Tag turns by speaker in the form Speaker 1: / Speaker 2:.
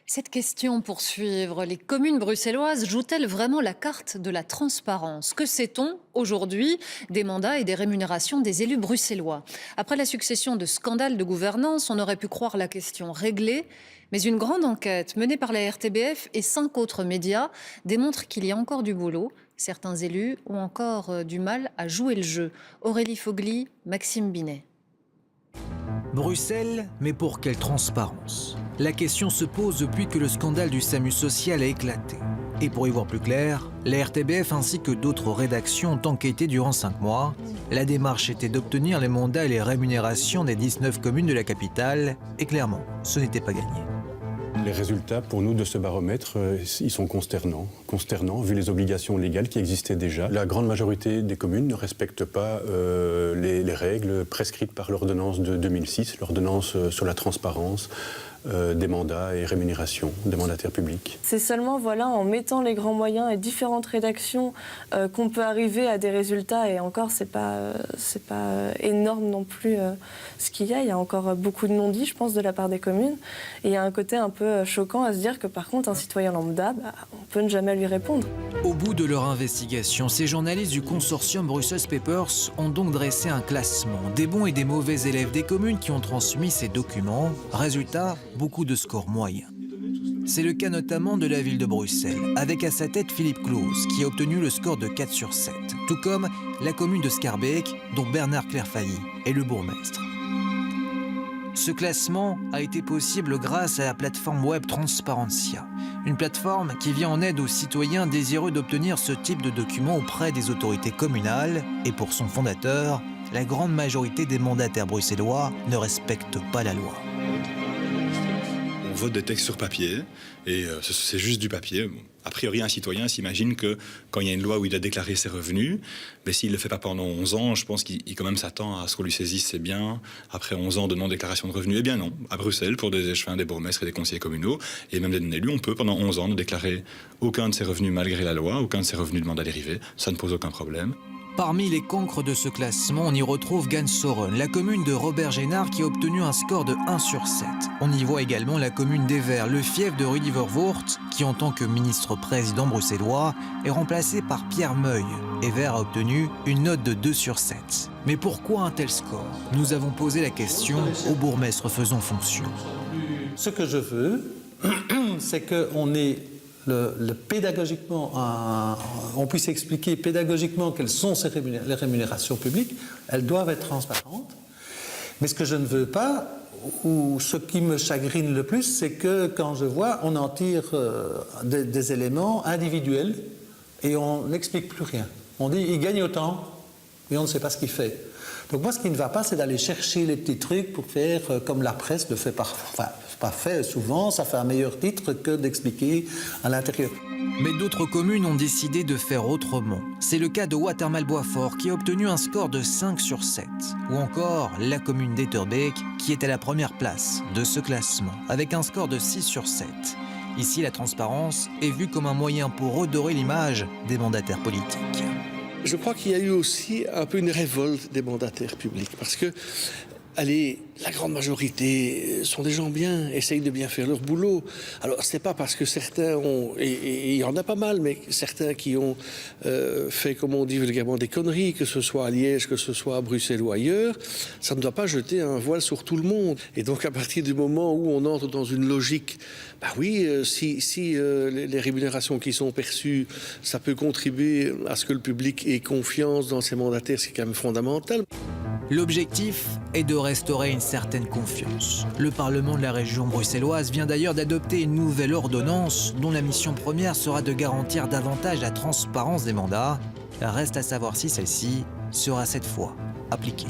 Speaker 1: Cette question pour suivre, les communes bruxelloises jouent-elles vraiment la carte de la transparence? Que sait-on aujourd'hui des mandats et des rémunérations des élus bruxellois? Après la succession de scandales de gouvernance, on aurait pu croire la question réglée. Mais une grande enquête menée par la RTBF et 5 autres médias démontre qu'il y a encore du boulot. Certains élus ont encore du mal à jouer le jeu. Aurélie Fogli, Maxime Binet.
Speaker 2: Bruxelles, mais pour quelle transparence? La question se pose depuis que le scandale du SAMU social a éclaté. Et pour y voir plus clair, la RTBF ainsi que d'autres rédactions ont enquêté durant 5 mois. La démarche était d'obtenir les mandats et les rémunérations des 19 communes de la capitale. Et clairement, ce n'était pas gagné.
Speaker 3: Les résultats, pour nous, de ce baromètre, ils sont consternants. Consternants, vu les obligations légales qui existaient déjà. La grande majorité des communes ne respectent pas les règles prescrites par l'ordonnance de 2006, l'ordonnance sur la transparence des mandats et rémunérations des mandataires publics.
Speaker 4: C'est seulement en mettant les grands moyens et différentes rédactions qu'on peut arriver à des résultats. Et encore, c'est pas énorme non plus ce qu'il y a. Il y a encore beaucoup de non-dits, je pense, de la part des communes. Et il y a un côté un peu choquant à se dire que par contre, un citoyen lambda, on peut ne jamais lui répondre.
Speaker 2: Au bout de leur investigation, ces journalistes du consortium Brussels Papers ont donc dressé un classement des bons et des mauvais élèves des communes qui ont transmis ces documents. Résultat, beaucoup de scores moyens. C'est le cas notamment de la ville de Bruxelles, avec à sa tête Philippe Claus, qui a obtenu le score de 4 sur 7, tout comme la commune de Schaerbeek, dont Bernard Clairfailly est le bourgmestre. Ce classement a été possible grâce à la plateforme web Transparentia, une plateforme qui vient en aide aux citoyens désireux d'obtenir ce type de documents auprès des autorités communales. Et pour son fondateur, la grande majorité des mandataires bruxellois ne respectent pas la loi.
Speaker 5: On vote des textes sur papier, et c'est juste du papier. A priori, un citoyen s'imagine que quand il y a une loi où il a déclaré ses revenus, mais s'il ne le fait pas pendant 11 ans, je pense qu'il quand même s'attend à ce qu'on lui saisisse ses biens après 11 ans de non-déclaration de revenus. Eh bien non, à Bruxelles, pour des échevins, des bourgmestres et des conseillers communaux, et même des non-élus, on peut pendant 11 ans ne déclarer aucun de ses revenus malgré la loi, aucun de ses revenus de mandat dérivé. Ça ne pose aucun problème.
Speaker 2: Parmi les cancres de ce classement, on y retrouve Gansoren, la commune de Robert Génard qui a obtenu un score de 1 sur 7. On y voit également la commune d'Evere, le fief de Rudy Vervoort, qui en tant que ministre-président bruxellois est remplacé par Pierre Meuille. Evere a obtenu une note de 2 sur 7. Mais pourquoi un tel score? Nous avons posé la question au bourgmestre faisant fonction.
Speaker 6: Ce que je veux, c'est qu'on ait pédagogiquement, on puisse expliquer pédagogiquement quelles sont les rémunérations publiques. Elles doivent être transparentes. Mais ce que je ne veux pas, ou ce qui me chagrine le plus, c'est que quand je vois, on en tire des éléments individuels et on n'explique plus rien. On dit il gagne autant et on ne sait pas ce qu'il fait. Donc moi, ce qui ne va pas, c'est d'aller chercher les petits trucs pour faire comme la presse le fait parfois. Enfin, pas fait souvent, ça fait un meilleur titre que d'expliquer à l'intérieur.
Speaker 2: Mais d'autres communes ont décidé de faire autrement. C'est le cas de Watermal-Boisfort qui a obtenu un score de 5 sur 7. Ou encore la commune d'Etterbeek qui est à la première place de ce classement avec un score de 6 sur 7. Ici, la transparence est vue comme un moyen pour redorer l'image des mandataires politiques.
Speaker 7: Je crois qu'il y a eu aussi un peu une révolte des mandataires publics parce que la grande majorité sont des gens bien, essayent de bien faire leur boulot. Alors, c'est pas parce que certains ont, et il y en a pas mal, mais certains qui ont fait, comme on dit vulgairement, des conneries, que ce soit à Liège, que ce soit à Bruxelles ou ailleurs, ça ne doit pas jeter un voile sur tout le monde. Et donc, à partir du moment où on entre dans une logique, si les rémunérations qui sont perçues, ça peut contribuer à ce que le public ait confiance dans ses mandataires, c'est quand même fondamental.
Speaker 2: L'objectif est de restaurer une certaine confiance. Le Parlement de la région bruxelloise vient d'ailleurs d'adopter une nouvelle ordonnance dont la mission première sera de garantir davantage la transparence des mandats. Reste à savoir si celle-ci sera cette fois appliquée.